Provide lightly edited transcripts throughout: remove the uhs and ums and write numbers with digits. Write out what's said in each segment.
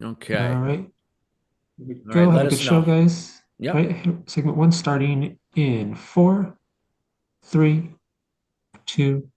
All Okay. right. Here we All right. go. Have Let a good us show, know. guys. All Yep. right. Segment one starting in four, three, two.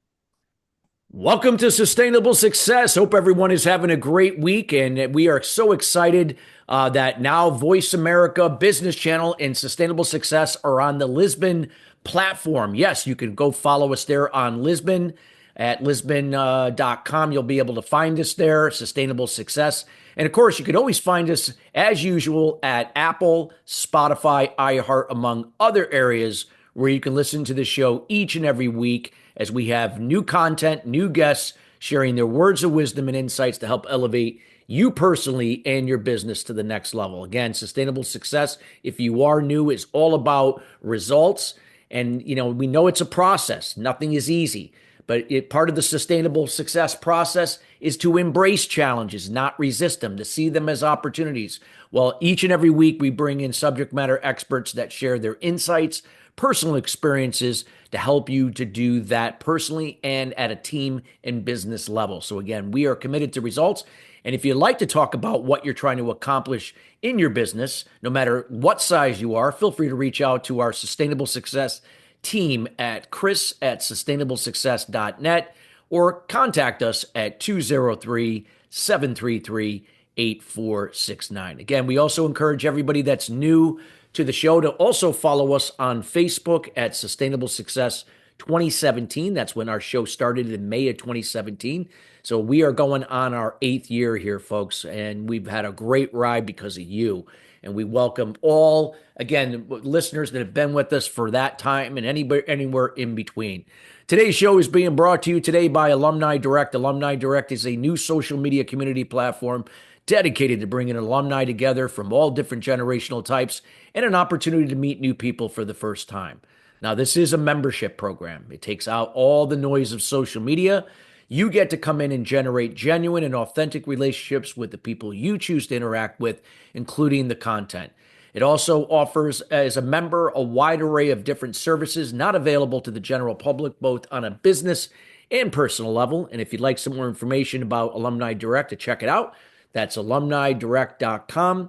Welcome to Sustainable Success. Hope everyone is having a great week. And we are so excited that now Voice America Business Channel and Sustainable Success are on the Lisbon platform. Yes, you can go follow us there on Lisbon at lisbon.com. You'll be able to find us there, Sustainable Success. And of course, you can always find us as usual at Apple, Spotify, iHeart, among other areas where you can listen to the show each and every week as we have new content, new guests sharing their words of wisdom and insights to help elevate you personally and your business to the next level. Again, sustainable success, if you are new, is all about results. And, we know it's a process, nothing is easy. But part of the sustainable success process is to embrace challenges, not resist them, to see them as opportunities. Well, each and every week, we bring in subject matter experts that share their insights, personal experiences to help you to do that personally and at a team and business level. So, again, we are committed to results. And if you'd like to talk about what you're trying to accomplish in your business, no matter what size you are, feel free to reach out to our Sustainable Success team at chris@sustainablesuccess.net or contact us at 203-733-8469. Again, we also encourage everybody that's new to the show to also follow us on Facebook at Sustainable Success 2017. That's when our show started in May of 2017. So we are going on our 8th year here, folks, and we've had a great ride because of you. And we welcome all, again, listeners that have been with us for that time and anywhere in between. Today's show is being brought to you today by Alumni Direct. Alumni Direct is a new social media community platform dedicated to bringing alumni together from all different generational types and an opportunity to meet new people for the first time. Now, this is a membership program. It takes out all the noise of social media. You get to come in and generate genuine and authentic relationships with the people you choose to interact with, including the content. It also offers, as a member, a wide array of different services not available to the general public, both on a business and personal level. And if you'd like some more information about Alumni Direct, to check it out, that's alumnidirect.com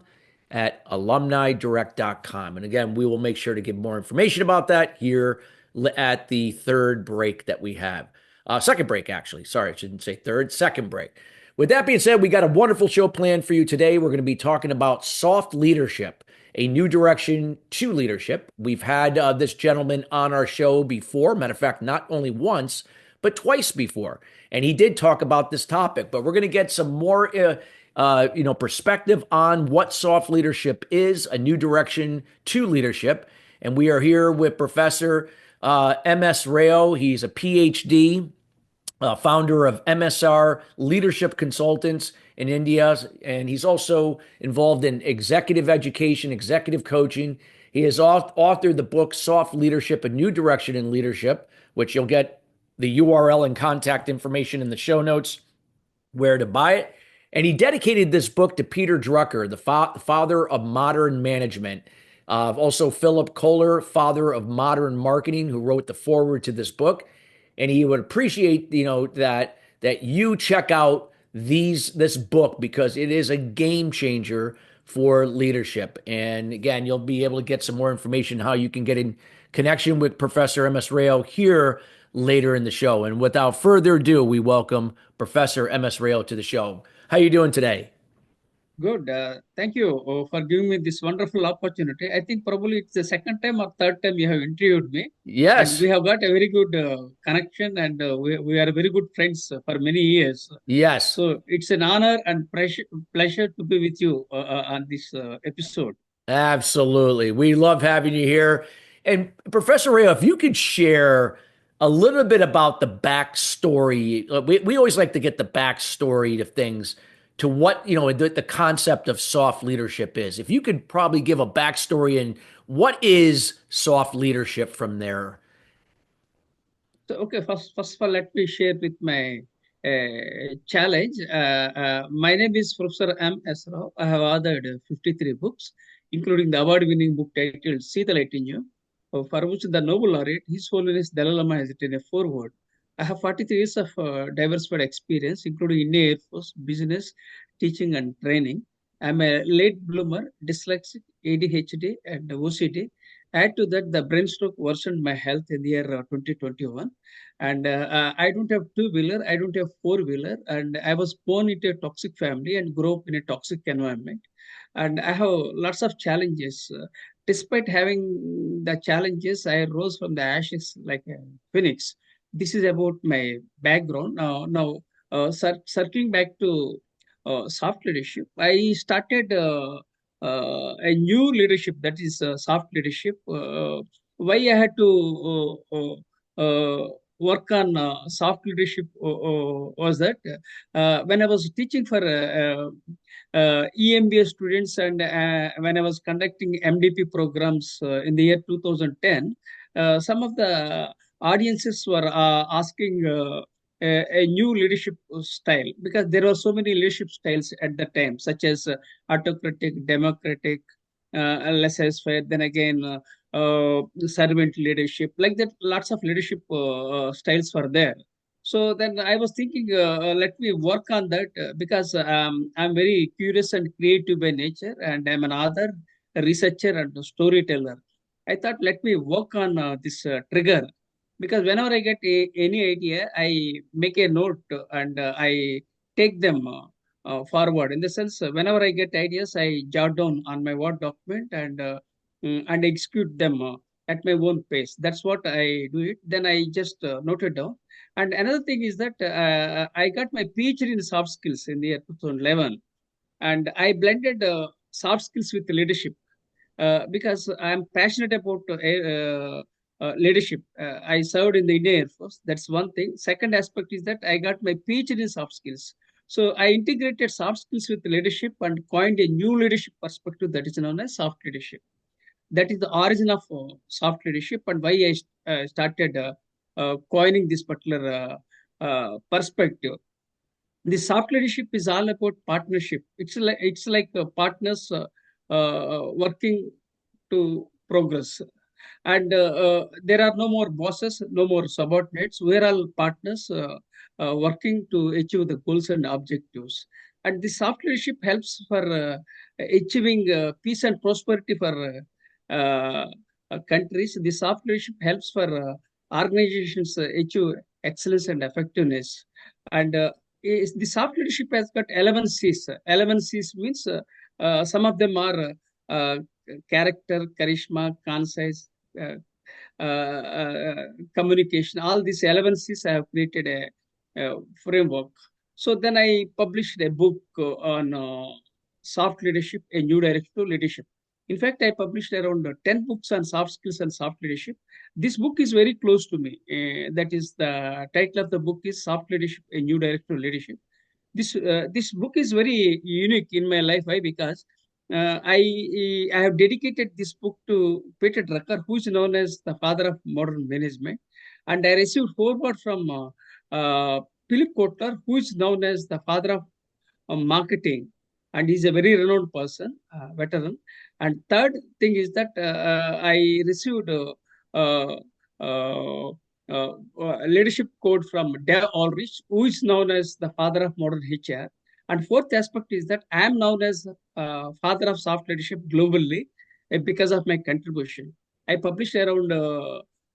at alumnidirect.com. And again, we will make sure to give more information about that here at the third break that we have. Second break, actually. Sorry, I shouldn't say third, second break. With that being said, we got a wonderful show planned for you today. We're going to be talking about soft leadership, a new direction to leadership. We've had this gentleman on our show before. Matter of fact, not only once, but twice before. And he did talk about this topic, but we're going to get some more perspective on what soft leadership is, a new direction to leadership. And we are here with Professor MS Rao. He's a PhD, founder of MSR Leadership Consultants in India, and he's also involved in executive education, executive coaching. He has authored the book Soft Leadership, A New Direction in Leadership, which you'll get the URL and contact information in the show notes where to buy it. And he dedicated this book to Peter Drucker, the father of modern management. Also, Philip Kohler, father of modern marketing, who wrote the foreword to this book. And he would appreciate, that you check out this book because it is a game changer for leadership. And again, you'll be able to get some more information how you can get in connection with Professor MS Rao here later in the show. And without further ado, we welcome Professor MS Rao to the show. How you doing today? Good. Thank you for giving me this wonderful opportunity. I think probably it's the second time or third time you have interviewed me, and Yes. we have got a very good connection, and we are very good friends for many years. Yes. So it's an honor and pleasure to be with you on this episode. Absolutely. We love having you here. And Professor Rao, if you could share a little bit about the backstory. We always like to get the backstory of things to what, the concept of soft leadership is. If you could probably give a backstory and what is soft leadership from there. So, okay, first of all, let me share with my challenge. My name is Professor M. S. Rao. I have authored 53 books, including the award-winning book titled See the Light in You, for which the Nobel laureate, His Holiness Dalai Lama, has written a foreword. I have 43 years of diversified experience, including in the Air Force, business, teaching, and training. I'm a late bloomer, dyslexic, ADHD, and OCD. Add to that, the brain stroke worsened my health in the year 2021. And I don't have two-wheeler, I don't have four-wheeler, and I was born into a toxic family and grew up in a toxic environment. And I have lots of challenges. Despite having the challenges, I rose from the ashes like a phoenix. This is about my background. Circling back to soft leadership, I started a new leadership, that is soft leadership. Why I had to work on soft leadership was that when I was teaching for EMBA students and when I was conducting MDP programs in the year 2010, some of the audiences were asking a new leadership style, because there were so many leadership styles at the time, such as autocratic, democratic, laissez-faire, then again servant leadership, like that. Lots of leadership styles were there. So then I was thinking, let me work on that, because I'm very curious and creative by nature, and I'm an author, a researcher, and a storyteller. I thought, let me work on this trigger, because whenever I get any idea, I make a note and I take them forward. In the sense, whenever I get ideas, I jot down on my Word document and execute them at my own pace. That's what I do it. Then I just note it down. And another thing is that I got my PhD in soft skills in the year 2011, and I blended soft skills with leadership because I'm passionate about leadership. I served in the Indian Air Force. That's one thing. Second aspect is that I got my PhD in soft skills. So I integrated soft skills with leadership and coined a new leadership perspective that is known as soft leadership. That is the origin of soft leadership, and why I started coining this particular perspective. The soft leadership is all about partnership. It's like partners working to progress, and there are no more bosses, no more subordinates. We're all partners working to achieve the goals and objectives. And the soft leadership helps for achieving peace and prosperity for countries. The soft leadership helps for organizations achieve excellence and effectiveness. And the soft leadership has got 11 C's. 11 C's means some of them are character, charisma, concise, uh, communication. All these 11 C's I have created a framework. So then I published a book on soft leadership, a new direction to leadership. In fact, I published around 10 books on soft skills and soft leadership. This book is very close to me. That is, the title of the book is Soft Leadership, a New Direction to Leadership. This book is very unique in my life. Why? Because I have dedicated this book to Peter Drucker, who is known as the father of modern management, and I received foreword from Philip Kotler, who is known as the father of marketing, and he's a very renowned person, veteran. And third thing is that I received uh, uh, leadership code from Dale Ulrich, who is known as the father of modern HR. And fourth aspect is that I am known as father of soft leadership globally because of my contribution. I published around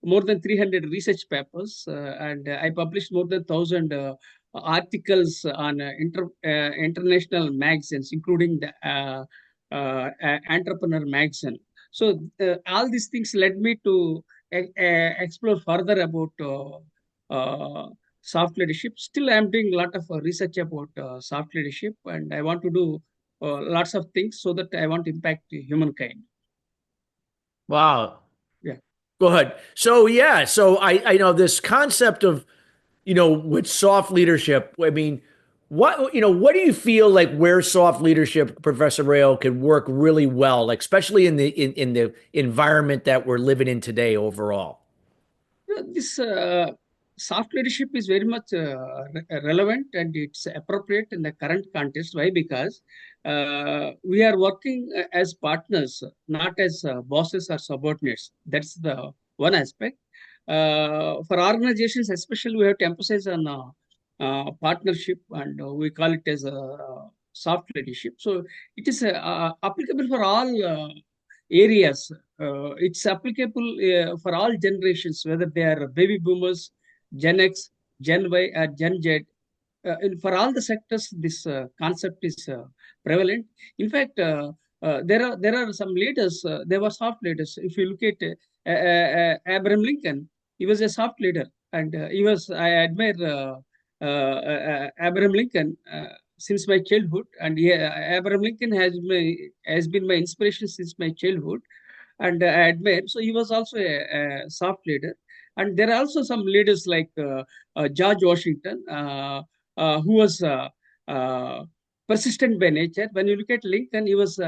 more than 300 research papers, and I published more than 1,000 articles on international magazines, including the Entrepreneur magazine. So all these things led me to explore further about soft leadership. Still, I'm doing a lot of research about soft leadership, and I want to do lots of things so that I want to impact humankind. Wow. Yeah. Go ahead. So yeah, so I know this concept of, with soft leadership. I mean, what do you feel like where soft leadership, Professor Rayo, could work really well, like especially in the environment that we're living in today overall? This soft leadership is very much relevant and it's appropriate in the current context. Why? Because we are working as partners, not as bosses or subordinates. That's the one aspect. For organizations, especially, we have to emphasize on partnership, and we call it as soft leadership. So it is applicable for all areas. It's applicable for all generations, whether they are baby boomers, Gen X, Gen Y, or Gen Z. For all the sectors, this concept is prevalent. In fact, there are some leaders. They were soft leaders. If you look at Abraham Lincoln, he was a soft leader, and he was. I admire Abraham Lincoln since my childhood, and Abraham Lincoln has been my inspiration since my childhood, and I admire. So he was also a soft leader, and there are also some leaders like George Washington, who was persistent by nature. When you look at Lincoln, he was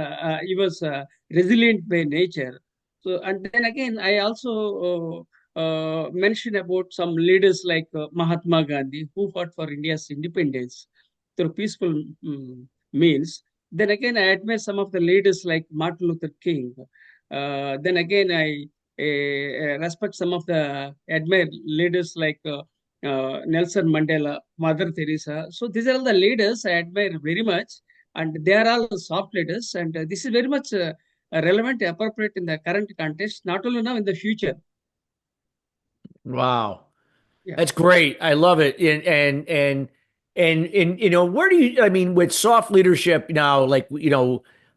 resilient by nature. So, and then again, I also mention about some leaders like Mahatma Gandhi, who fought for India's independence through peaceful means. Then again, I admire some of the leaders like Martin Luther King. Then again, I respect some of the admired leaders like Nelson Mandela, Mother Teresa. So these are all the leaders I admire very much, and they are all soft leaders. And this is very much relevant, appropriate in the current context, not only now in the future. Wow. Yeah. That's great. I love it. And where do you, I mean, with soft leadership now, like,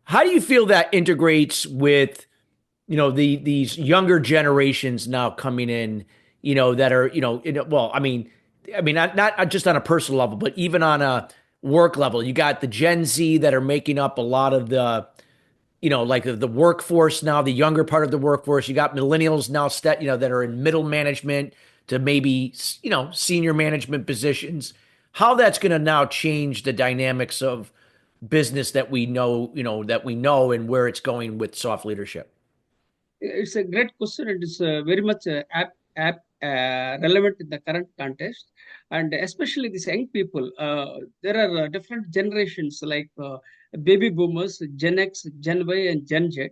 how do you feel that integrates with, these younger generations now coming in, that are, well, not just on a personal level, but even on a work level. You got the Gen Z that are making up a lot of the, like the workforce now, the younger part of the workforce. You got millennials now, that are in middle management to maybe, senior management positions. How that's going to now change the dynamics of business that we know, and where it's going with soft leadership. It's a great question, and it's very much relevant in the current context, and especially these young people. There are different generations like baby boomers, Gen X, Gen Y, and Gen Z.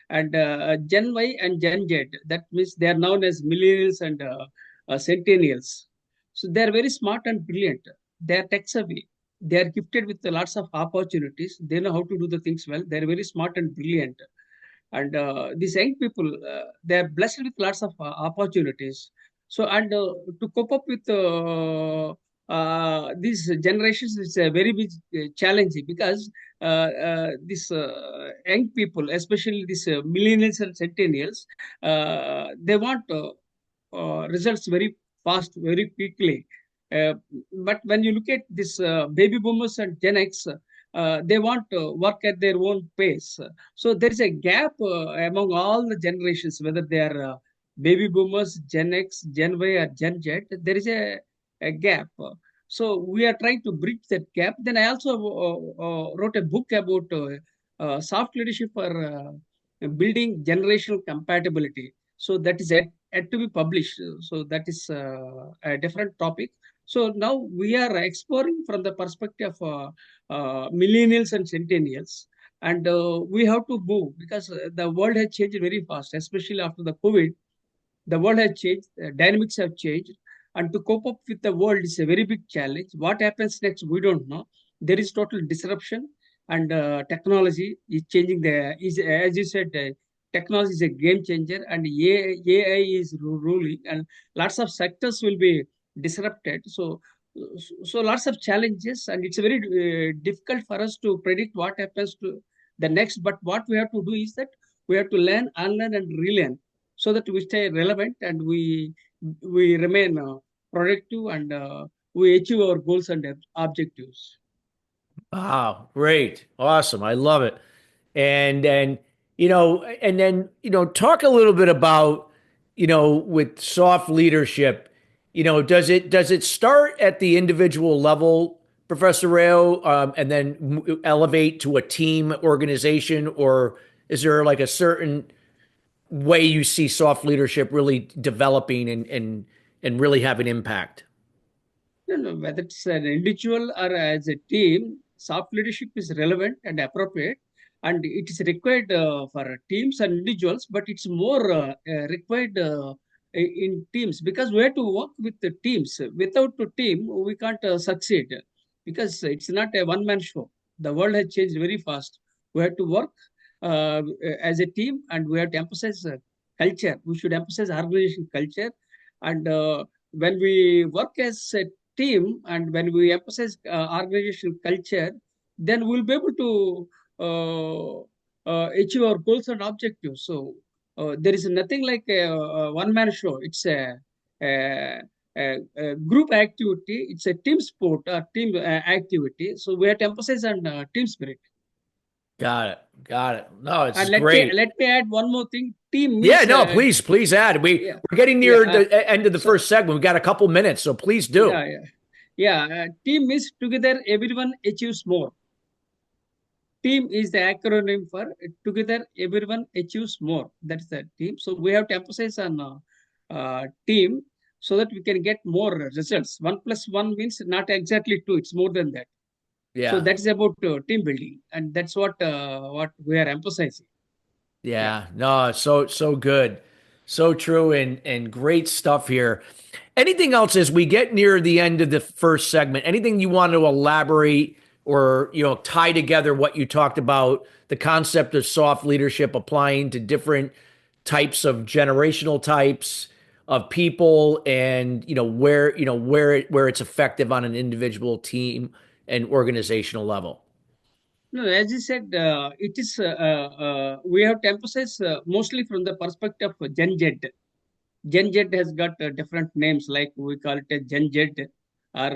And Gen Y and Gen Z, that means they are known as millennials and centennials. So they are very smart and brilliant. They are tech savvy. They are gifted with lots of opportunities. They know how to do the things well. They are very smart and brilliant, and these young people, they are blessed with lots of opportunities. So, and to cope up with these generations is a very big challenge, because these young people, especially these millennials and centennials, they want results very fast, very quickly. Uh, but when you look at this baby boomers and Gen X, they want to work at their own pace. So there is a gap among all the generations, whether they are baby boomers, Gen X, Gen Y, or Gen Z. There is a gap. So we are trying to bridge that gap. Then I also wrote a book about soft leadership for building generational compatibility. So that is yet to be published. So that is a different topic. So now we are exploring from the perspective of millennials and centennials, and we have to move, because the world has changed very fast, especially after the COVID. The world has changed, the dynamics have changed, and to cope up with the world is a very big challenge. What happens next, we don't know. There is total disruption, and technology is changing. As you said, technology is a game changer, and AI is ruling, and lots of sectors will be disrupted. So lots of challenges, and it's very difficult for us to predict what happens to the next. But what we have to do is that we have to learn, unlearn, and relearn, so that we stay relevant, and we remain productive, and we achieve our goals and objectives. Wow, great. Awesome. I love it. And then talk a little bit about, with soft leadership, does it start at the individual level, Professor Rao, and then elevate to a team organization, or is there like a certain way you see soft leadership really developing and really having impact? You know, whether it's an individual or as a team, soft leadership is relevant and appropriate, and it is required for teams and individuals, but it's more required in teams, because we have to work with the teams. Without a team, we can't succeed, because it's not a one-man show. The world has changed very fast. We have to work as a team, and we have to emphasize culture. We should emphasize organization culture. And when we work as a team and when we emphasize organizational culture, then we'll be able to achieve our goals and objectives. So there is nothing like a one-man show. It's a group activity. It's a team sport or team activity. So we have to emphasize on team spirit. Got it. Got it. No, it's And great. let me add one more thing. Team Yeah, means no, please add. yeah, We're getting yeah. near the end of the So first segment. We got a couple minutes, so please do. yeah, yeah, yeah. Team means together everyone achieves more. Team is the acronym for together everyone achieves more. That's the team. So we have to emphasize on team so that we can get more results. 1+1 means not exactly two; it's more than that. So Yeah. that's about team building, and that's what we are emphasizing. Yeah, Yeah. No, so good. So true and great stuff here. Anything else as we get near the end of the first segment? Anything you want to elaborate or, tie together what you talked about, the concept of soft leadership applying to different types of generational types of people and, where it's effective on an individual team and organizational level. no, as you said, it is we have to emphasize mostly from the perspective of Gen Z. Gen Z has got different names, like we call it a Gen Z, or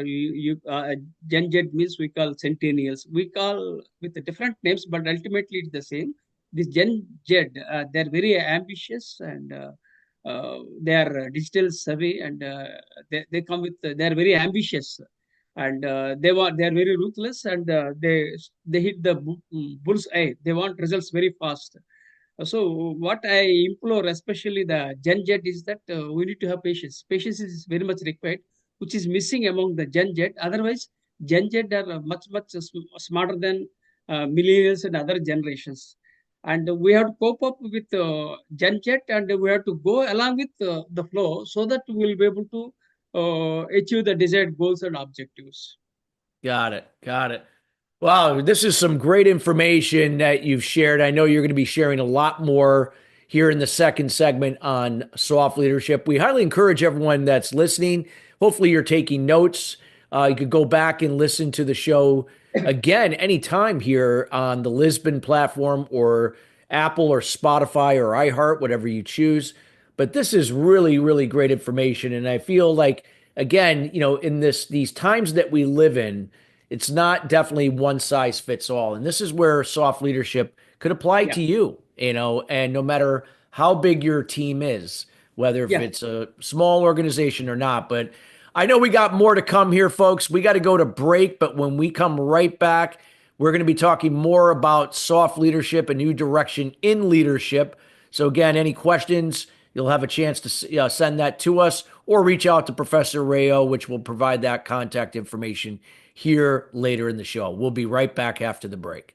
Gen Z means we call centennials. We call with the different names, but ultimately it's the same. This Gen Z, they're very ambitious and they are digital savvy, and they come with they're very ambitious, and they're very ruthless, and they hit the bull's eye. They want results very fast. So what I implore, especially the Gen Z, is that we need to have patience. Patience is very much required, which is missing among the Gen Z. Otherwise, Gen Z are much smarter than millennials and other generations. And we have to cope up with Gen Z, and we have to go along with the flow so that we will be able to achieve the desired goals and objectives. Got it. Got it. Wow, this is some great information that you've shared. I know you're going to be sharing a lot more here in the second segment on soft leadership. We highly encourage everyone that's listening. Hopefully, you're taking notes. You could go back and listen to the show again anytime here on the Lisbon platform or Apple or Spotify or iHeart, whatever you choose. But this is really, really great information. And I feel like, again, in these times that we live in, it's not definitely one size fits all. And this is where soft leadership could apply Yeah, to you, and no matter how big your team is, whether if yeah. it's a small organization or not. But I know we got more to come here, folks. We got to go to break, but when we come right back, we're going to be talking more about soft leadership, a new direction in leadership. So, again, any questions, you'll have a chance to send that to us or reach out to Professor Rao, which will provide that contact information here later in the show. We'll be right back after the break.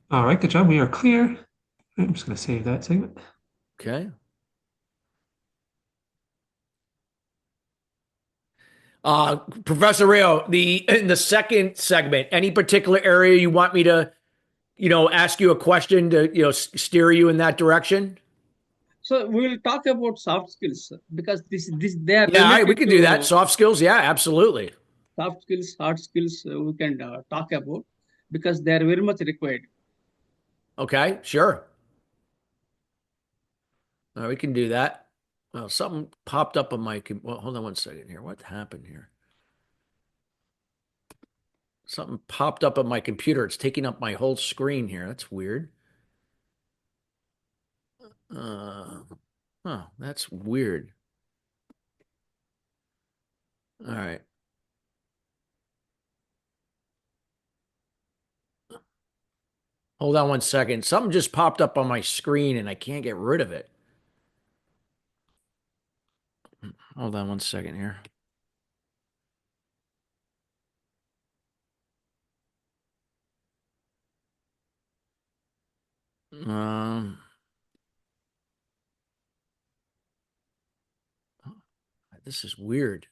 All right, good job. We are clear. I'm just going to save that segment. Okay. Professor Rao, in the second segment, any particular area you want me to, ask you a question to, steer you in that direction? So we will talk about soft skills because this they are Yeah, all right, we related can do that. to Soft skills, yeah, absolutely. soft skills, hard skills. We can talk about because they are very much required. Okay, sure. All right, we can do that. Well, something popped up on my. Well, hold on one second here. What happened here? Something popped up on my computer. It's taking up my whole screen here. That's weird. Uh, that's weird. All right. Hold on one second. Something just popped up on my screen and I can't get rid of it. Hold on one second here. Um, this is weird.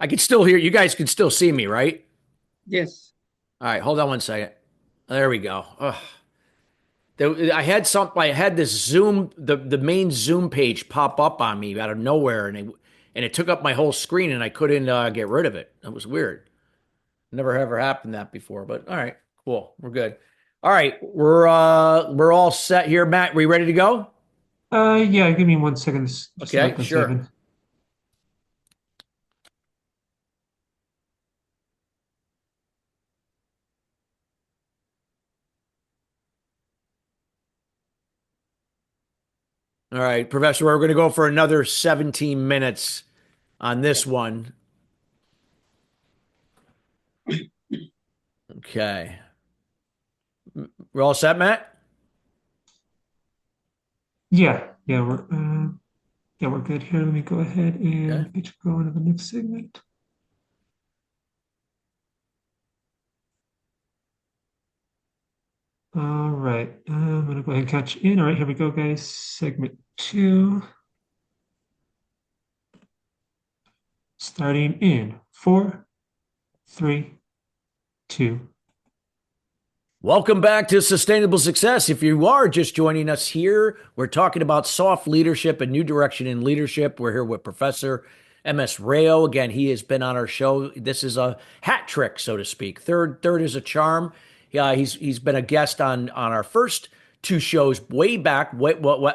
I can still hear you guys can still see me, right? Yes. All right, hold on one second. There we go. Ugh. I had this Zoom, the main Zoom page pop up on me out of nowhere, and it took up my whole screen, and I couldn't get rid of it. It was weird. Never ever happened that before, but all right, cool. We're good. All right, we're all set here. Matt, we ready to go? Yeah, give me 1 second just to Okay, let that sure. happen. All right, Professor, we're going to go for another 17 minutes on this one. Okay. We're all set, Matt? Yeah, we're good here. Let me go ahead Okay. and get you going to the next segment. All right, I'm gonna go ahead and catch you in. All right, here we go, guys. Segment 2, starting in 4, 3, 2. Welcome back to Sustainable Success. If you are just joining us here, we're talking about soft leadership and new direction in leadership. We're here with Professor M.S. Rao. Again, he has been on our show. This is a hat trick, so to speak. Third is a charm. Yeah, he's been a guest on our first two shows way back,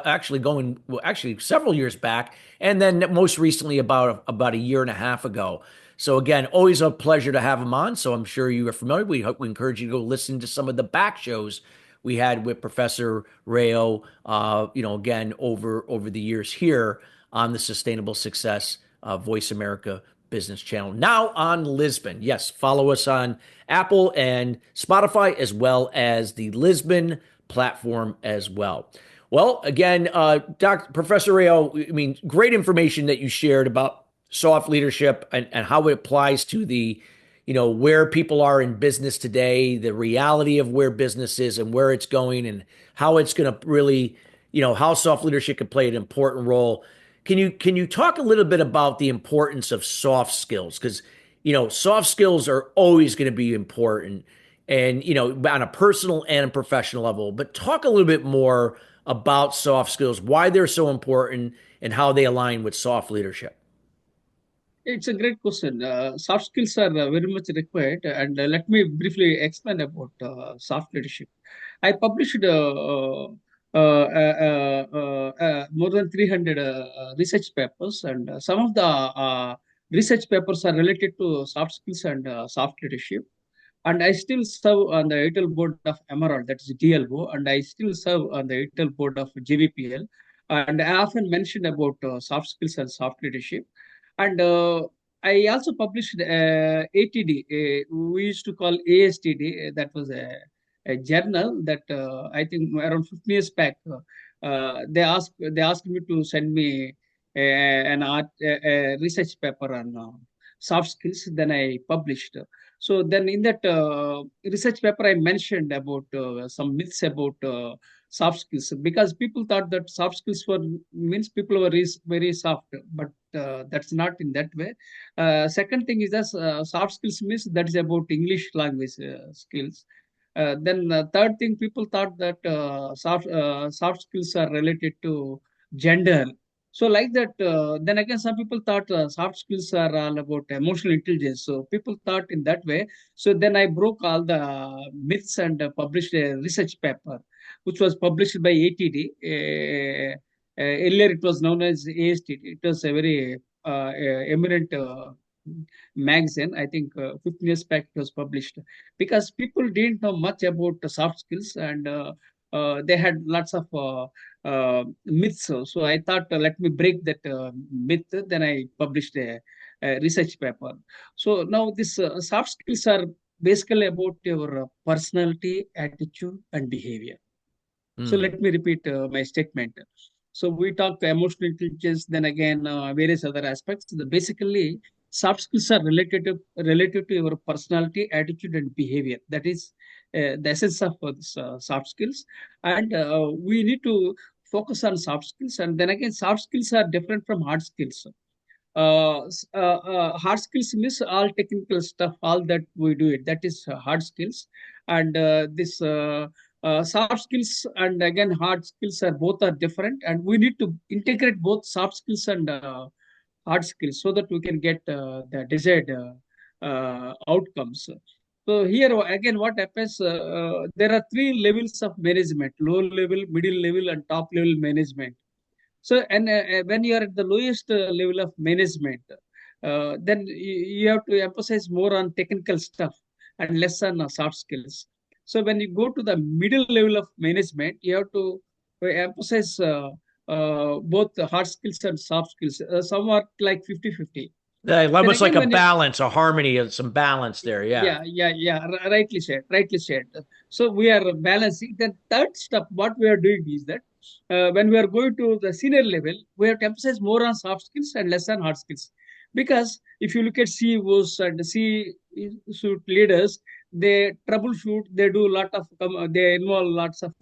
actually several years back, and then most recently about a year and a half ago. So again, always a pleasure to have him on. So I'm sure you are familiar. We encourage you to go listen to some of the back shows we had with Professor Rao. Again over the years here on the Sustainable Success Voice America Business Channel. Now on Lisbon. Yes, follow us on Apple and Spotify as well as the Lisbon platform as well. Well, again, Professor Rao, I mean, great information that you shared about soft leadership and how it applies to the where people are in business today, the reality of where business is and where it's going, and how it's going to really how soft leadership can play an important role. Can you talk a little bit about the importance of soft skills? Because soft skills are always going to be important, and on a personal and professional level, but talk a little bit more about soft skills, why they're so important, and how they align with soft leadership. It's a great question. Soft skills are very much required, and let me briefly explain about soft leadership. I published more than 300 research papers, and some of the research papers are related to soft skills and soft leadership. And I still serve on the editorial board of Emerald, that is DLO, and I still serve on the editorial board of JVPL. And I often mention about soft skills and soft leadership. And I also published ATD. We used to call ASTD. That was a journal that I think around 15 years back. They asked me to send me a research paper on soft skills. Then I published. So then in that research paper, I mentioned about some myths about soft skills, because people thought that soft skills were means people were very soft, but that's not in that way. Second thing is that soft skills means that is about English language skills. Then third thing, people thought that soft skills are related to gender. So like that, then again, some people thought soft skills are all about emotional intelligence. So people thought in that way. So then I broke all the myths and published a research paper, which was published by ATD. Earlier, it was known as ASTD. It was a very eminent magazine. I think 15 years back it was published, because people didn't know much about the soft skills, and they had lots of myths. So I thought, let me break that myth. Then I published a research paper. So now this soft skills are basically about your personality, attitude, and behavior. So Hmm. let me repeat my statement. So we talk emotional intelligence, then again various other aspects. Basically, soft skills are related to your personality, attitude, and behavior. That is the essence of this, soft skills, and we need to focus on soft skills. And then again, soft skills are different from hard skills. Hard skills means all technical stuff, all that we do it. That is hard skills, and this soft skills and again hard skills are both are different, and we need to integrate both soft skills and hard skills so that we can get the desired outcomes. So here again, what happens? There are three levels of management: low level, middle level, and top level management. So, and when you are at the lowest level of management, then you have to emphasize more on technical stuff and less on soft skills. So, when you go to the middle level of management, you have to emphasize both the hard skills and soft skills, somewhat like 50-50. Then Almost like again, a when you, balance, a harmony, some balance there. Yeah. yeah, rightly said, rightly said. So we are balancing. The third step, what we are doing is that when we are going to the senior level, we have to emphasize more on soft skills and less on hard skills. Because if you look at CEOs and C-suite leaders, they troubleshoot, they do a lot of, they involve lots of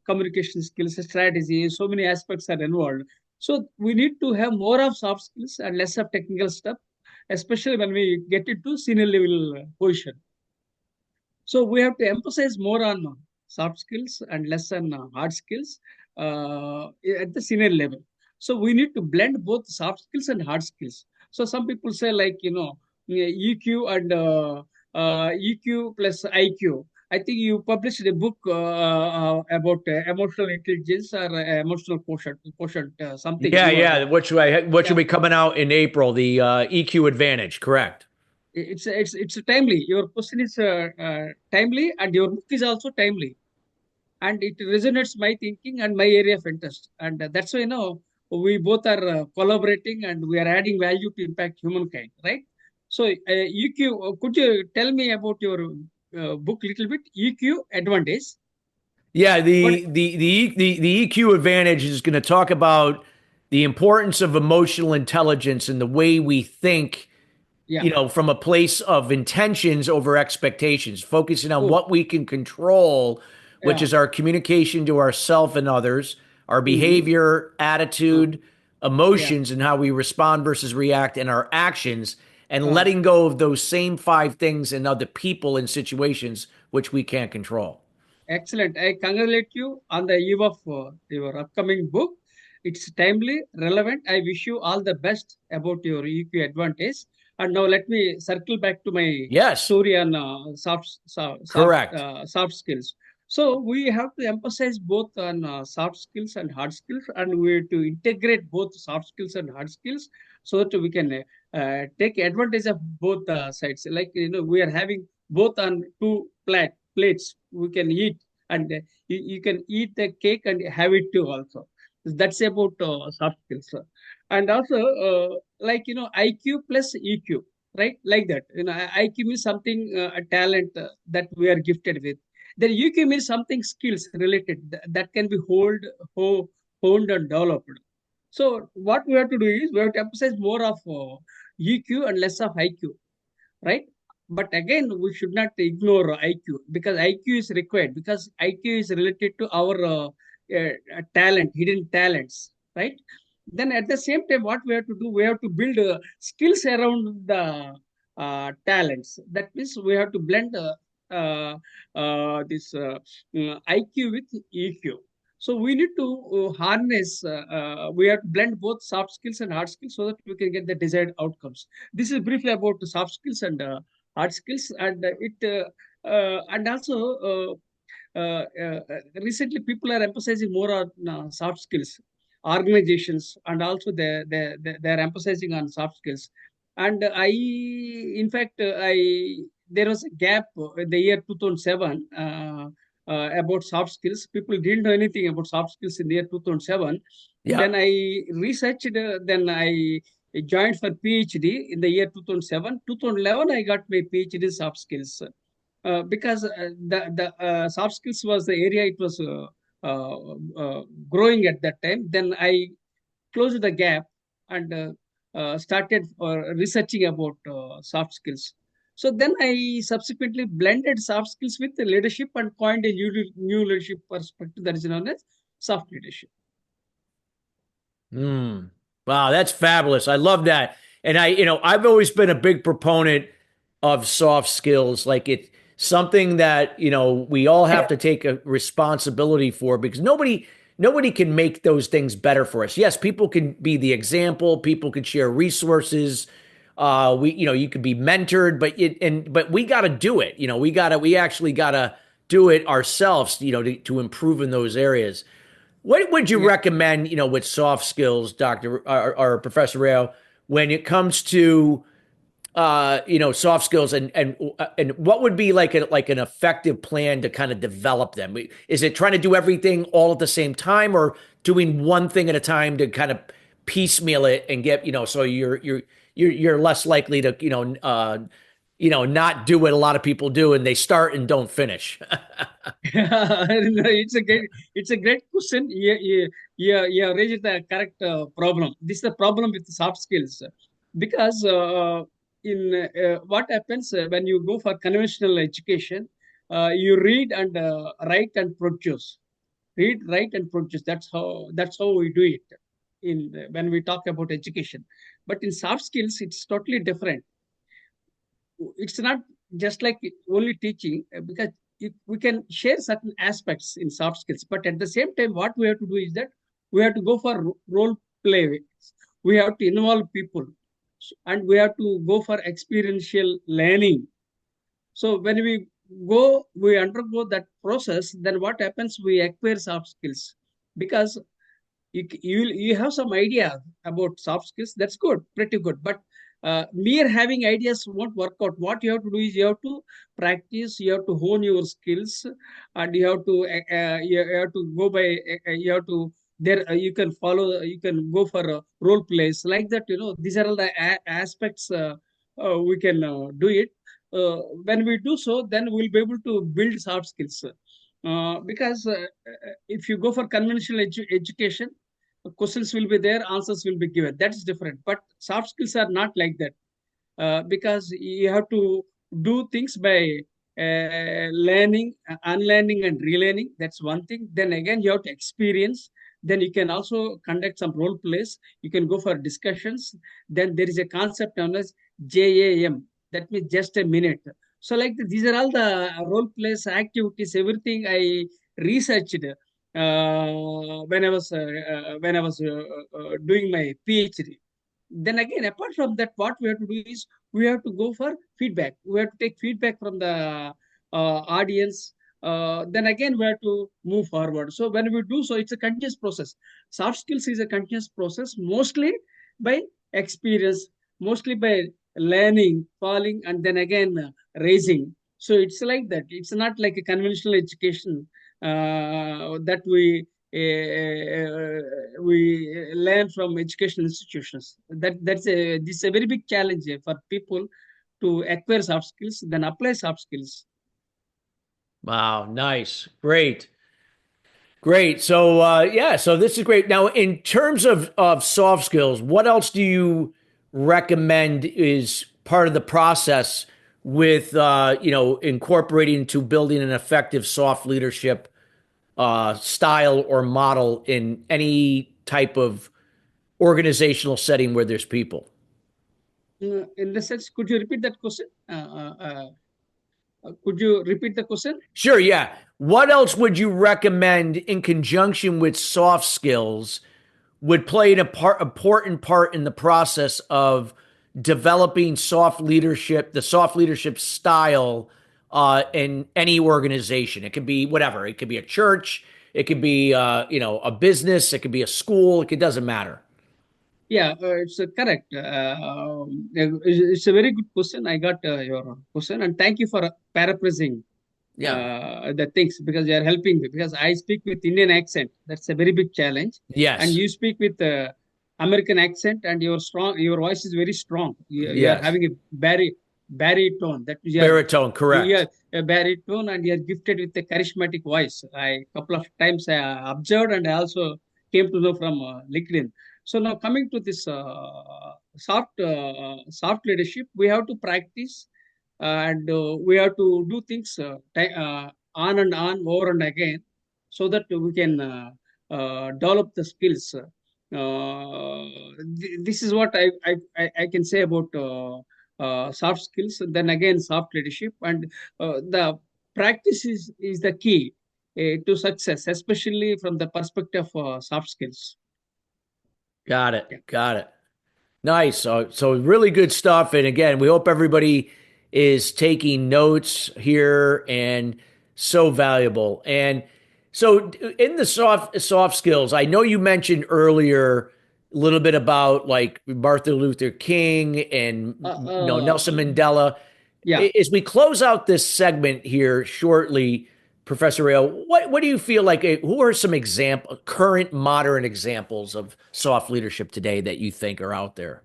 communication skills, strategy, so many aspects are involved. So we need to have more of soft skills and less of technical stuff, especially when we get into senior level position. So we have to emphasize more on soft skills and less on hard skills at the senior level. So we need to blend both soft skills and hard skills. So some people say like, EQ and EQ plus IQ. I think you published a book about emotional intelligence or emotional quotient something. Yeah, You are yeah. What should yeah, be coming out in April? The EQ Advantage, correct? it's timely. Your question is timely, and your book is also timely, and it resonates my thinking and my area of interest, and that's why we both are collaborating, and we are adding value to impact humankind, right? So EQ, could you tell me about your book little bit? EQ advantage. Yeah, What? the EQ Advantage is going to talk about the importance of emotional intelligence and the way we think, Yeah. from a place of intentions over expectations, focusing on Oh. what we can control, which Yeah. is our communication to ourselves and others, our Mm-hmm. behavior, uh, attitude, yeah. emotions, and how we respond versus react, and our actions, and uh, letting go of those same five things in other people and situations which we can't control. Excellent. I congratulate you on the eve of your upcoming book. It's timely, relevant. I wish you all the best about your EQ advantage. And now let me circle back to my Yes, story on correct. soft skills. So we have to emphasize both on soft skills and hard skills, and we have to integrate both soft skills and hard skills so that we can take advantage of both sides. Like we are having both on two plates we can eat, and you can eat the cake and have it too also. That's about soft skills. And also like IQ plus EQ, right? Like that, IQ means something, a talent that we are gifted with. Then EQ means something skills related that can be honed and developed. So what we have to do is we have to emphasize more of EQ and less of IQ, right? But again, we should not ignore IQ, because IQ is required, because IQ is related to our talent, hidden talents, right? Then at the same time, what we have to do, we have to build skills around the talents. That means we have to blend this IQ with EQ. So we need to harness, we have to blend both soft skills and hard skills so that we can get the desired outcomes. This is briefly about the soft skills and hard skills, and and also recently people are emphasizing more on soft skills. Organizations and also they're emphasizing on soft skills. And in fact, I there was a gap in the year 2007 about soft skills. People didn't know anything about soft skills in the year 2007. Yeah. Then I researched, then I joined for PhD in the year 2007. 2011, I got my PhD in soft skills. Because the soft skills was the area it was growing at that time. Then I closed the gap and started researching about soft skills. So then I subsequently blended soft skills with the leadership and coined a new leadership perspective that is known as soft leadership. Mm. Wow, that's fabulous. I love that. And I've always been a big proponent of soft skills. Like it's something that, we all have to take a responsibility for because nobody can make those things better for us. Yes, people can be the example, people can share resources. You could be mentored, but we got to do it. We actually got to do it ourselves, to improve in those areas. What would you Yeah. recommend, with soft skills, Doctor or Professor Rao, when it comes to soft skills and what would be like an effective plan to kind of develop them? Is it trying to do everything all at the same time or doing one thing at a time to kind of piecemeal it and get, so you're less likely to, not do what a lot of people do and they start and don't finish. No, it's a great question. You raised the correct problem. This is the problem with soft skills because in what happens when you go for conventional education, you read and write and produce. Read, write, and produce. That's how we do it when we talk about education. But in soft skills, it's totally different. It's not just like only teaching because we can share certain aspects in soft skills, but at the same time what we have to do is that we have to go for role play. We have to involve people, and we have to go for experiential learning. So when we undergo that process, then what happens, we acquire soft skills because you have some idea about soft skills. That's good, pretty good, but mere having ideas won't work out. What you have to do is you have to practice, you have to hone your skills, and you have to go by you have to there you can follow, you can go for role plays like that. These are all the aspects we can do it. When we do so, then we'll be able to build soft skills. Because if you go for conventional education, questions will be there, answers will be given. That is different. But soft skills are not like that because you have to do things by learning, unlearning, and relearning. That's one thing. Then again, you have to experience. Then you can also conduct some role plays. You can go for discussions. Then there is a concept known as JAM. That means just a minute. So like these are all the role plays, activities, everything I researched when I was doing my PhD. Then again, apart from that, what we have to do is we have to go for feedback. We have to take feedback from the audience. Then again, we have to move forward. So when we do so, it's a continuous process. Soft skills is a continuous process, mostly by experience, mostly by learning, falling, and then again raising. So it's like that. It's not like a conventional education that we learn from educational institutions. This is a very big challenge for people to acquire soft skills, then apply soft skills. Wow, nice. Great. Great. So yeah, so this is great. Now, in terms of soft skills, what else do you recommend is part of the process with incorporating to building an effective soft leadership style or model in any type of organizational setting where there's people? In the sense, could you repeat that question? Could you repeat the question? Sure, yeah. What else would you recommend in conjunction with soft skills would play an important part in the process of developing the soft leadership style in any organization? It could be whatever. It could be a church. It could be a business. It could be a school. It doesn't matter. Yeah, it's correct. It's a very good question. I got your question, and thank you for paraphrasing Yeah. the things because you are helping me. Because I speak with Indian accent, that's a very big challenge, and Yes. you speak with American accent, and your voice is very strong. You are Yes. having a baritone. That means Baritone. you are Correct. a baritone, and you are gifted with a charismatic voice. I couple of times I observed, and I also came to know from LinkedIn. So now coming to this soft leadership, we have to practice and we have to do things on and on, over and again, so that we can develop the skills. This is what I can say about soft skills. Then again, soft leadership and the practice is the key to success, especially from the perspective of soft skills. Got it. Yeah. Got it. Nice. So really good stuff. And again, we hope everybody is taking notes here and so valuable. And so in the soft skills, I know you mentioned earlier a little bit about like Martin Luther King and Uh, Nelson uh, Mandela. yeah. As we close out this segment here shortly, Professor Rayo, what do you feel like? Who are some current modern examples of soft leadership today that you think are out there?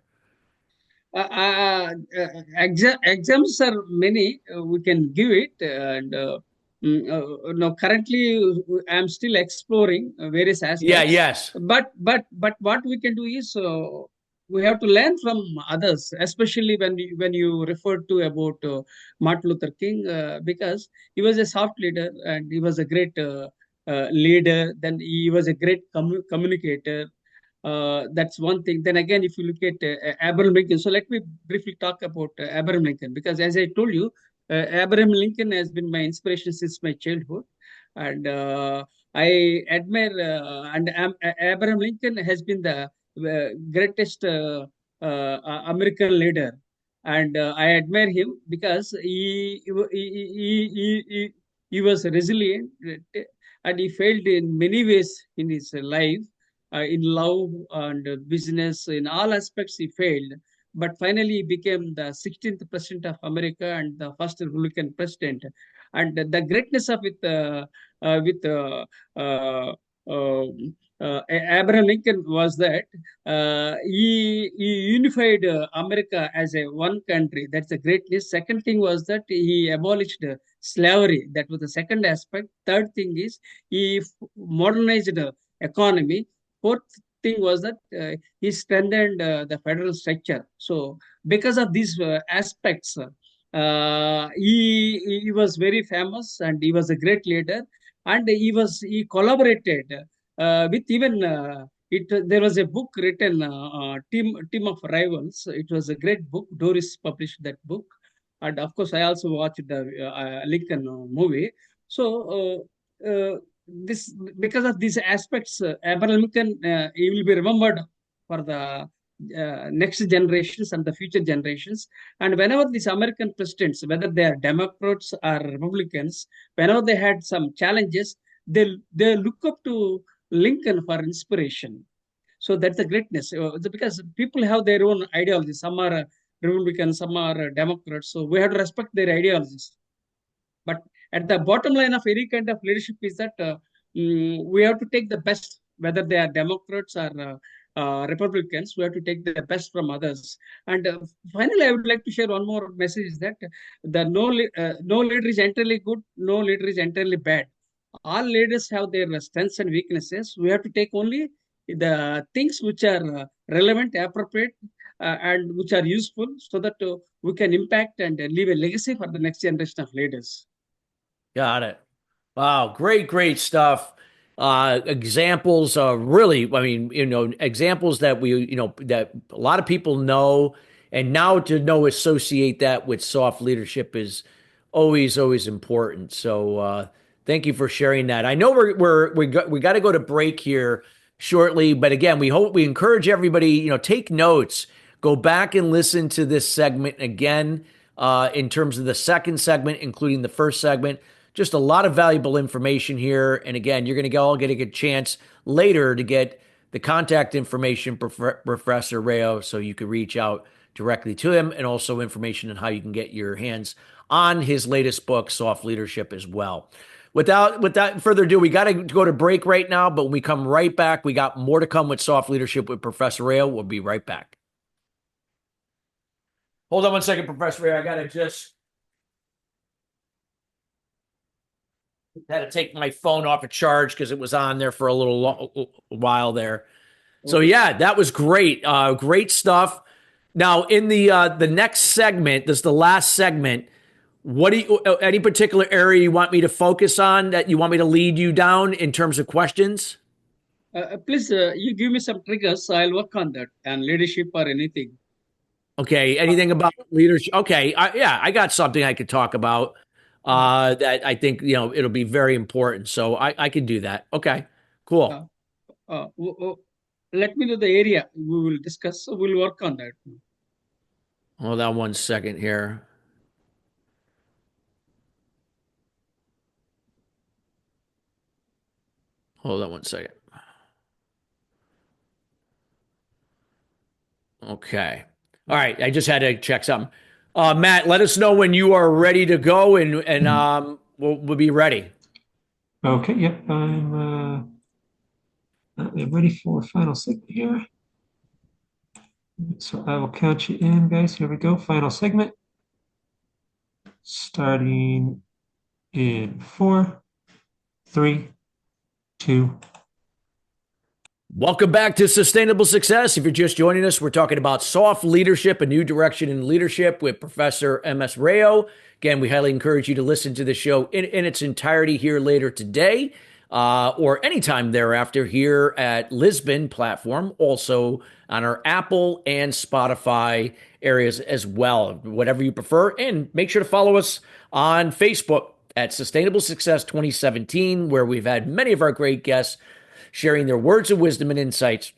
Exams are many. We can give it, and no. Currently, I'm still exploring various Yeah, aspects. yes. But what we can do is we have to learn from others, especially when you referred to about Martin Luther King, because he was a soft leader and he was a great leader. Then he was a great communicator. That's one thing. Then again, if you look at Abraham Lincoln, so let me briefly talk about Abraham Lincoln, because as I told you, Abraham Lincoln has been my inspiration since my childhood, and I admire and Abraham Lincoln has been the greatest American leader, and I admire him because he was resilient, and he failed in many ways in his life, in love and business, in all aspects he failed. But finally, he became the 16th president of America and the first Republican president. And the greatness of it with uh, uh, Abraham Lincoln was that he unified America as a one country. That's the greatness. Second thing was that he abolished slavery. That was the second aspect. Third thing is he modernized the economy. Fourth thing was that he strengthened the federal structure. So because of these aspects, he was very famous and he was a great leader, and he collaborated with even it. There was a book written, Team of Rivals. It was a great book. Doris published that book, and of course, I also watched the Lincoln movie. So. This because of these aspects, Abraham Lincoln, he will be remembered for the next generations and the future generations. And whenever these American presidents, whether they are Democrats or Republicans, whenever they had some challenges, they look up to Lincoln for inspiration. So that's the greatness, because people have their own ideologies. Some are Republicans, some are Democrats. So we have to respect their ideologies. But at the bottom line of any kind of leadership is that we have to take the best, whether they are Democrats or Republicans. We have to take the best from others. And finally, I would like to share one more message: is that no leader is entirely good, no leader is entirely bad. All leaders have their strengths and weaknesses. We have to take only the things which are relevant, appropriate, and which are useful, so that we can impact and leave a legacy for the next generation of leaders. Got it. Wow, great stuff. Examples of really, I mean, examples that that a lot of people know, and now to know associate that with soft leadership is always important. So, thank you for sharing that. I know we got to go to break here shortly, but again, we encourage everybody, take notes, go back and listen to this segment again, in terms of the second segment, including the first segment. Just a lot of valuable information here. And again, you're going to all get a good chance later to get the contact information for Professor Rayo, so you can reach out directly to him, and also information on how you can get your hands on his latest book, Soft Leadership, as well. Without further ado, we got to go to break right now, but when we come right back, we got more to come with Soft Leadership with Professor Rayo. We'll be right back. Hold on one second, Professor Rayo. I got to just had to take my phone off a charge because it was on there for a little while there. So Okay. yeah, that was great. Great stuff. Now in the next segment, this is the last segment. What do you, any particular area you want me to focus on, that you want me to lead you down in terms of questions? Please, you give me some triggers. I'll work on that and leadership or anything. Okay. Anything about leadership? Okay. Yeah, I got something I could talk about that I think, it'll be very important. So I could do that. Okay. Cool. Uh, Let me know the area we will discuss. So we'll work on that. Hold on one second here. Hold on one second. Okay. All right. I just had to check something. Matt, let us know when you are ready to go and we'll be ready. Okay, yep, I'm ready for final segment here. So I will count you in, guys. Here we go. Final segment. Starting in 4, 3, 2. Welcome back to Sustainable Success. If you're just joining us, we're talking about soft leadership, a new direction in leadership with Professor M.S. Rao. Again, we highly encourage you to listen to the show in its entirety here later today or anytime thereafter here at Lisbon platform, also on our Apple and Spotify areas as well, whatever you prefer. And make sure to follow us on Facebook at Sustainable Success 2017, where we've had many of our great guests sharing their words of wisdom and insights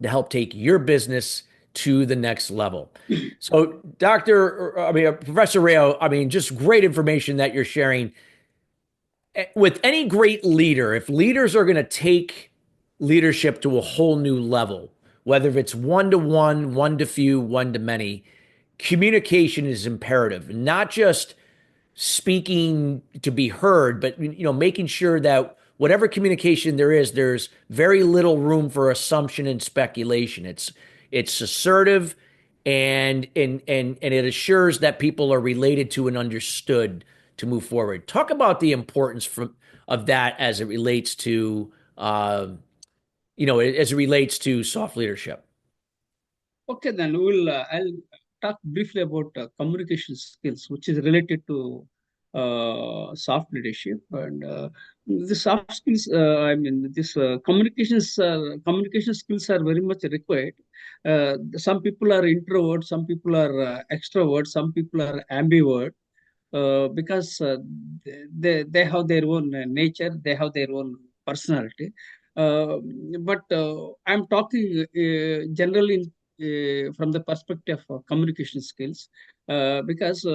to help take your business to the next level. So, Professor Rao, just great information that you're sharing. With any great leader, if leaders are going to take leadership to a whole new level, whether it's one to one, one to few, one to many, communication is imperative, not just speaking to be heard, but making sure that whatever communication there is, there's very little room for assumption and speculation. It's assertive and it assures that people are related to and understood to move forward. Talk about the importance of that as it relates to soft leadership. Okay, then I'll talk briefly about communication skills, which is related to soft leadership and the soft skills. This communication skills are very much required. Some people are introvert, some people are extrovert, some people are ambivert. Because they have their own nature, they have their own personality. But I'm talking generally from the perspective of communication skills, because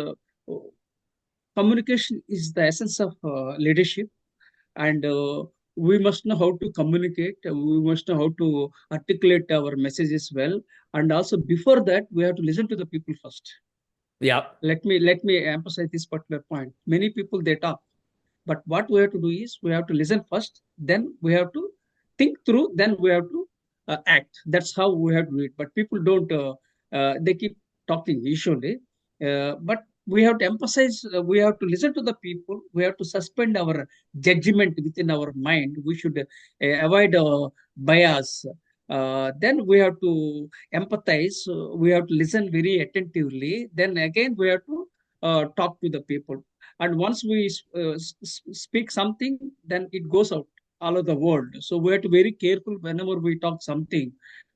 communication is the essence of leadership, and we must know how to communicate. We must know how to articulate our messages well, and also before that, we have to listen to the people first. Yeah. Let me emphasize this particular point. Many people they talk, but what we have to do is we have to listen first, then we have to think through, then we have to act. That's how we have to do it. But people don't. They keep talking usually, but we have to emphasize. We have to listen to the people. We have to suspend our judgment within our mind. We should avoid bias. Then we have to empathize. We have to listen very attentively. Then again, we have to talk to the people. And once we speak something, then it goes out all over the world. So we have to be very careful whenever we talk something,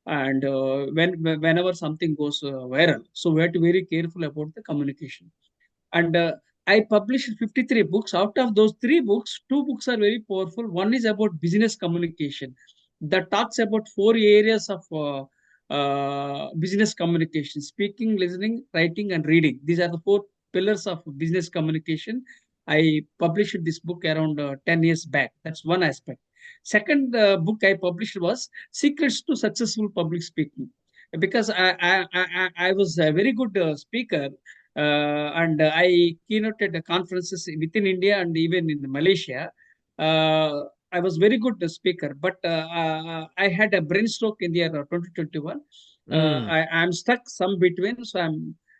and whenever something goes viral. So we have to be very careful about the communication. And I published 53 books. Out of those three books, two books are very powerful. One is about business communication that talks about four areas of business communication: speaking, listening, writing, and reading. These are the four pillars of business communication. I published this book around 10 years back. That's one aspect. Second book I published was Secrets to Successful Public Speaking. Because I was a very good speaker, and I keynoted conferences within India and even in Malaysia. I was very good speaker, but I had a brain stroke in the year 2021. Mm. I'm stuck some between, so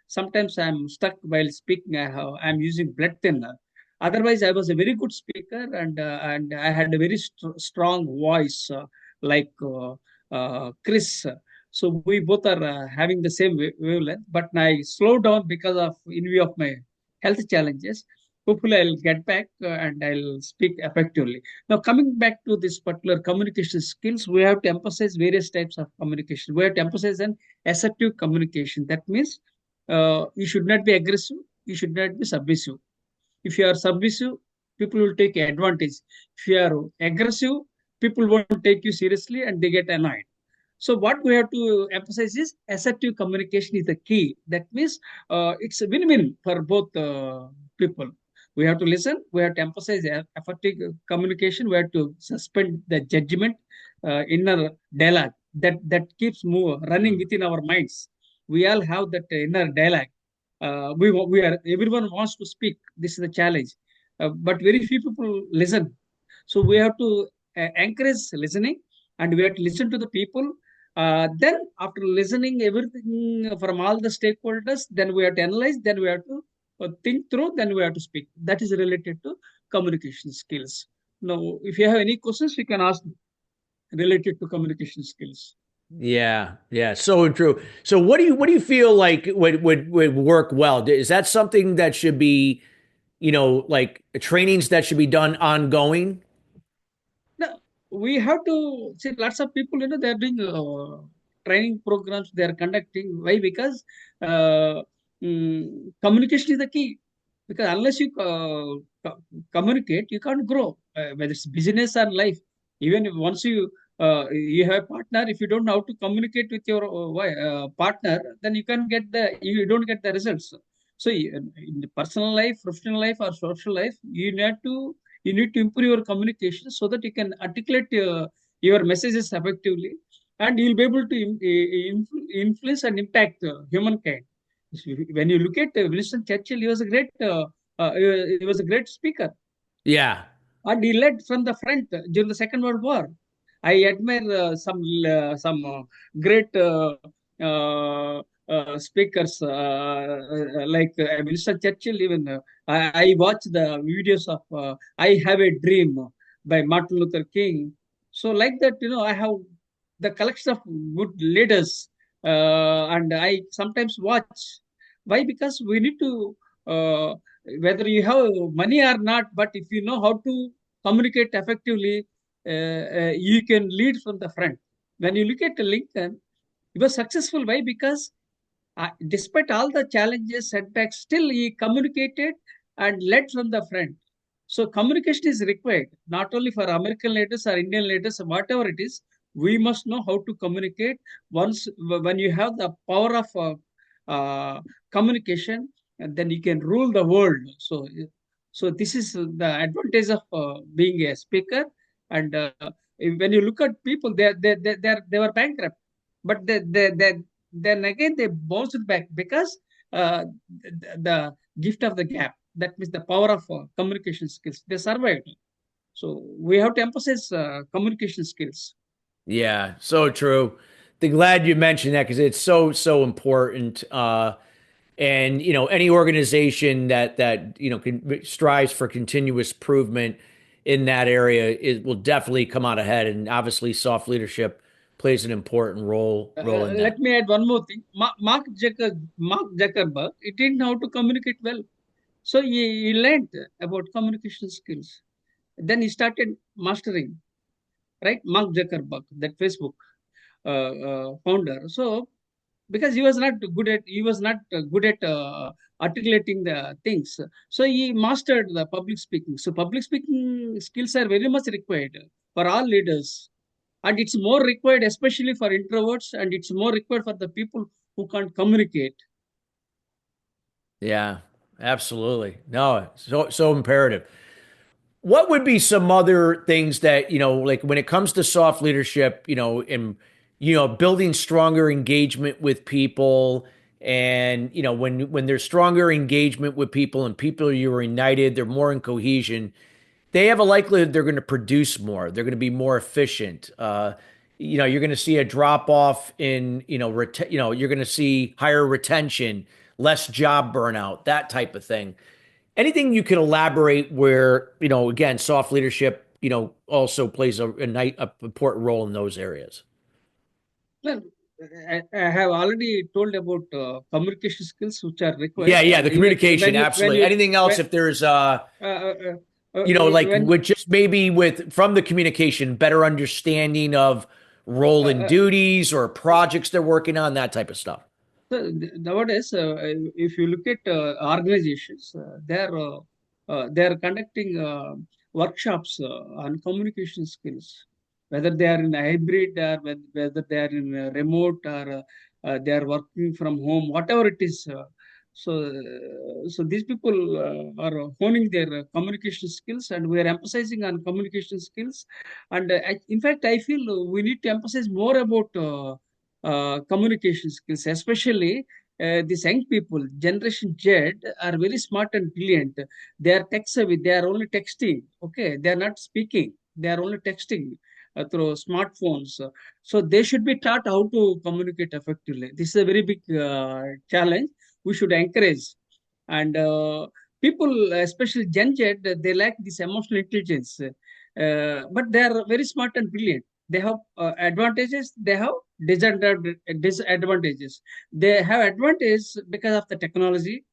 sometimes I'm stuck while speaking. I'm using blood thinner. Otherwise, I was a very good speaker, and I had a very strong voice, like Chris. So we both are having the same wavelength, but I slowed down because of in view of my health challenges. hopefully I'll get back and I'll speak effectively. Now, coming back to this particular communication skills, we have to emphasize various types of communication. We have to emphasize an assertive communication. That means you should not be aggressive, you should not be submissive. If you are submissive, people will take advantage. If you are aggressive, people won't take you seriously and they get annoyed. So what we have to emphasize is assertive communication is the key. That means it's a win-win for both people. We have to listen. We have to emphasize effective communication. We have to suspend the judgment, inner dialogue that keeps running within our minds. We all have that inner dialogue. We are everyone wants to speak. This is the challenge, but very few people listen. So we have to encourage listening, and we have to listen to the people. Then after listening everything from all the stakeholders, then we have to analyze. Then we have to think through. Then we have to speak. That is related to communication skills. Now, if you have any questions, you can ask related to communication skills. Yeah, yeah, so true. So what do you feel like would work well? Is that something that should be, like trainings that should be done ongoing? No, we have to see lots of people, they're doing training programs, they're conducting. Why? Because uh, communication is the key. Because unless you communicate, you can't grow, whether it's business or life. Even if once you have a partner, if you don't know how to communicate with your partner, then you don't get the results. So in the personal life, professional life, or social life, you need to improve your communication so that you can articulate your messages effectively, and you'll be able to influence and impact humankind. When you look at Winston Churchill, he was a great speaker, Yeah. and he led from the front during the Second World War. I admire some great speakers like Winston Churchill. Even I watch the videos of "I Have a Dream" by Martin Luther King. So like that, I have the collection of good leaders, and I sometimes watch. Why? Because we need to. Whether you have money or not, but if you know how to communicate effectively, you can lead from the front. When you look at Lincoln, he was successful. Why? Because despite all the challenges, setbacks, still he communicated and led from the front. So communication is required not only for American leaders or Indian leaders, whatever it is. We must know how to communicate. Once when you have the power of communication, and then you can rule the world. So this is the advantage of being a speaker. And when you look at people, they were bankrupt, but then again they bounced back because the gift of the gap. That means the power of communication skills. They survived. So we have to emphasize communication skills. Yeah, so true. Glad you mentioned that because it's so important. And any organization that strives for continuous improvement in that area, it will definitely come out ahead. And obviously, soft leadership plays an important role in Let that. me add one more thing. Mark Zuckerberg, he didn't know how to communicate well. So he learned about communication skills. Then he started mastering, right? Mark Zuckerberg, that Facebook founder. So because he was not good at articulating the things. So he mastered the public speaking. So public speaking skills are very much required for all leaders, and it's more required especially for introverts, and it's more required for the people who can't communicate. Yeah, absolutely. No, so imperative. What would be some other things that, like when it comes to soft leadership, and, building stronger engagement with people and, when there's stronger engagement with people and people are united, they're more in cohesion, they have a likelihood they're going to produce more. They're going to be more efficient. You're going to see a drop off in, you're going to see higher retention, less job burnout, that type of thing. Anything you could elaborate where, again, soft leadership, also plays a important role in those areas. Well, I have already told about communication skills which are required, Yeah, and the even communication, absolutely. Anything else when if there's uh, uh, like when with just maybe with from the communication, better understanding of role and uh, duties or projects they're working on, that type of stuff. so nowadays, if you look at organizations, they are conducting workshops on communication skills, whether they are in a hybrid or whether they are in a remote or they are working from home, whatever it is. So these people are honing their communication skills, and we are emphasizing on communication skills. And in fact, I feel we need to emphasize more about communication skills, especially these young people, Generation Z, are very smart and brilliant. They are tech savvy. They are only texting. Okay, they are not speaking. They are only texting through smartphones. So they should be taught how to communicate effectively. This is a very big challenge. We should encourage. And people, especially Gen Z, they lack this emotional intelligence. But they are very smart and brilliant. They have advantages. They have disadvantages. They have advantage because of the technology,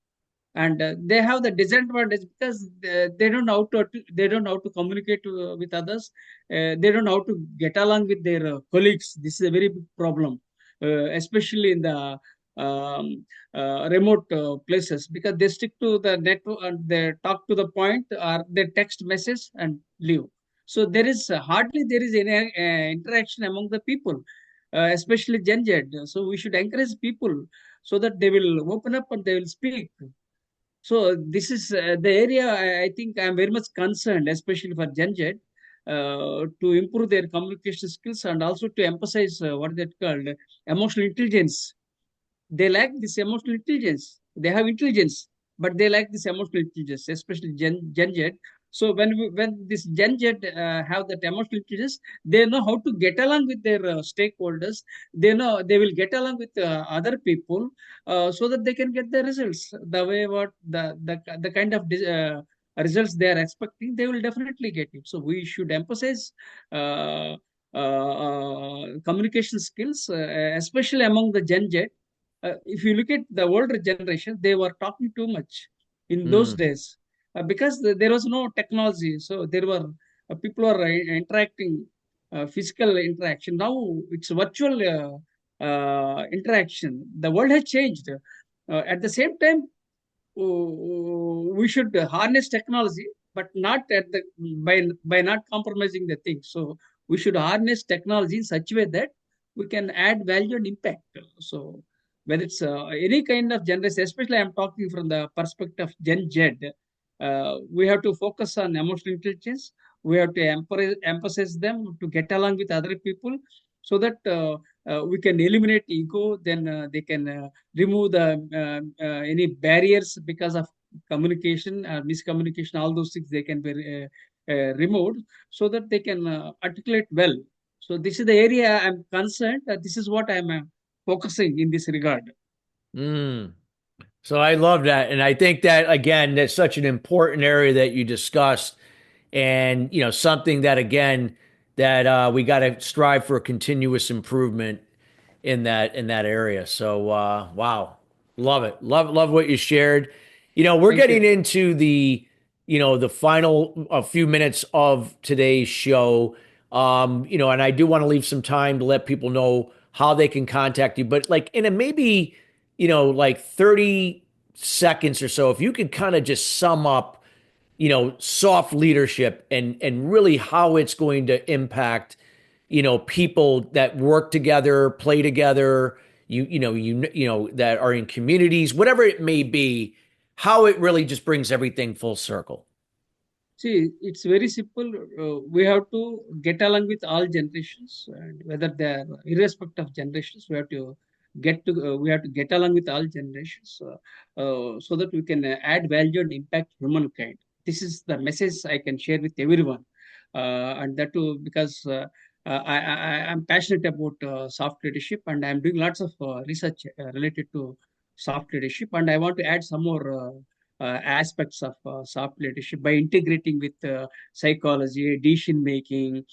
and they have the disadvantage because they don't know how to communicate with others. They don't know how to get along with their colleagues. This is a very big problem, especially in the remote places, because they stick to the network and they talk to the point, or they text message and leave. So there is hardly there is any interaction among the people, especially Gen Z. So we should encourage people so that they will open up and they will speak. So this is the area I think I'm very much concerned, especially for Gen Z, to improve their communication skills and also to emphasize what is that called emotional intelligence. They lack this emotional intelligence. They have intelligence, but they lack this emotional intelligence, especially Gen Z. So when this Gen Z have that emotional intelligence, they know how to get along with their stakeholders. They know they will get along with other people, so that they can get the results the way what the kind of results they are expecting. They will definitely get it. So we should emphasize uh, communication skills, especially among the Gen Z. If you look at the older generation, they were talking too much in those Mm, days, because there was no technology. So there were people are interacting, physical interaction. Now it's virtual interaction. The world has changed. At the same time, we should harness technology, but not at the by not compromising the thing. So we should harness technology in such a way that we can add value and impact. So whether it's any kind of generation, especially I'm talking from the perspective of Gen Z, we have to focus on emotional intelligence. We have to emphasize them to get along with other people, so that we can eliminate ego. Then they can remove the any barriers because of communication or miscommunication. All those things they can be removed, so that they can articulate well. So this is the area I'm concerned. This is what I'm focusing in this regard. mm. So I love that. And I think that, again, that's such an important area that you discussed. And, something that, again, that we got to strive for continuous improvement in that area. So wow, love it, love what you shared. We're Thank getting you. into the final a few minutes of today's show. And I do want to leave some time to let people know how they can contact you, but like in a maybe like 30 seconds or so, if you could kind of just sum up soft leadership and really how it's going to impact people that work together, play together, that are in communities, whatever it may be, how it really just brings everything full circle. See, it's very simple. We have to get along with all generations, and whether they are irrespective of generations, we have to get along with all generations, so that we can add value and impact humankind. This is the message I can share with everyone, and that too because I'm passionate about soft leadership, and I'm doing lots of research related to soft leadership, and I want to add some more. aspects of soft leadership by integrating with psychology, decision making,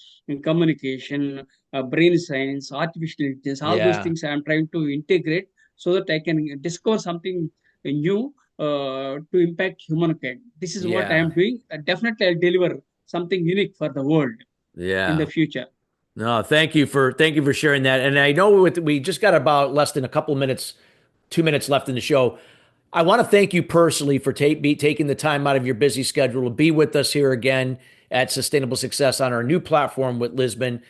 communication, brain science, artificial intelligence. All those Yeah. things I'm trying to integrate so that I can discover something new to impact humankind. This is what I Yeah. am doing. Definitely, I'll deliver something unique for the world in the Yeah. future. No, thank you for sharing that. And I know we just got about less than a couple minutes, 2 minutes left in the show. I want to thank you personally for taking the time out of your busy schedule to be with us here again at Sustainable Success on our new platform with Lisbon.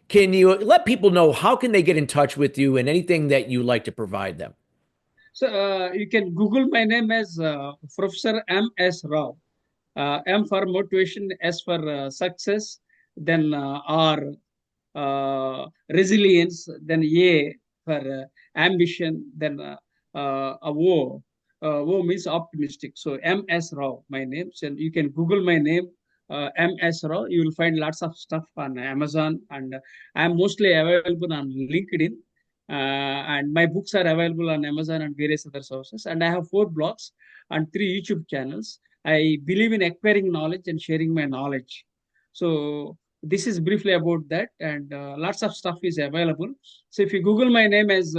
Can you let people know how can they get in touch with you and anything that you like to provide them? So you can Google my name as Professor M.S. Rao. M for motivation, S for success, then R resilience, then A for ambition, then O. O means optimistic. So M.S. Rao, my name. So you can Google my name, M.S. Rao. You will find lots of stuff on Amazon, and I'm mostly available on LinkedIn. And my books are available on Amazon and various other sources. And I have 4 blogs and 3 YouTube channels. I believe in acquiring knowledge and sharing my knowledge. So this is briefly about that, and lots of stuff is available. So if you Google my name as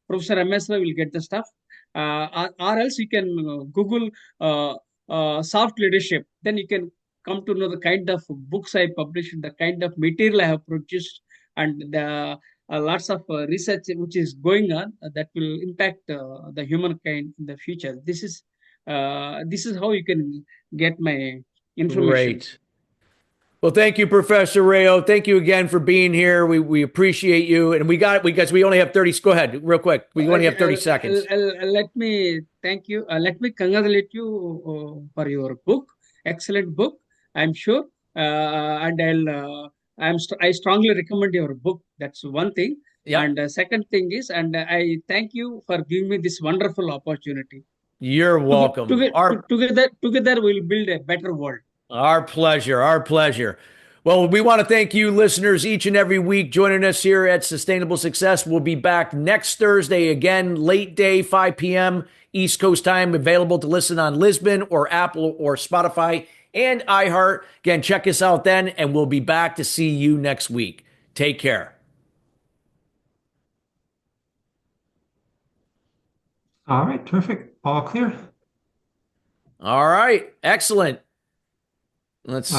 Professor MS, you will get the stuff. Or else you can Google uh, soft leadership. Then you can come to know the kind of books I published, the kind of material I have produced, and the lots of research which is going on that will impact the humankind in the future. This is how you can get my information. Great. Well, thank you, Professor Rayo. Thank you again for being here. We appreciate you. And because we only have 30. Go ahead, real quick. We only have 30 seconds. Let me thank you. Let me congratulate you for your book. Excellent book, I'm sure. And I strongly recommend your book. That's one thing. Yep. And second thing is, and I thank you for giving me this wonderful opportunity. You're welcome. Together, we'll build a better world. Our pleasure. Our pleasure. Well, we want to thank you, listeners, each and every week joining us here at Sustainable Success. We'll be back next Thursday again, late day, 5 p.m. East Coast time, available to listen on Lisbon or Apple or Spotify and iHeart. Again, check us out then, and we'll be back to see you next week. Take care. All right, terrific. All clear. All right. Excellent. Let's see.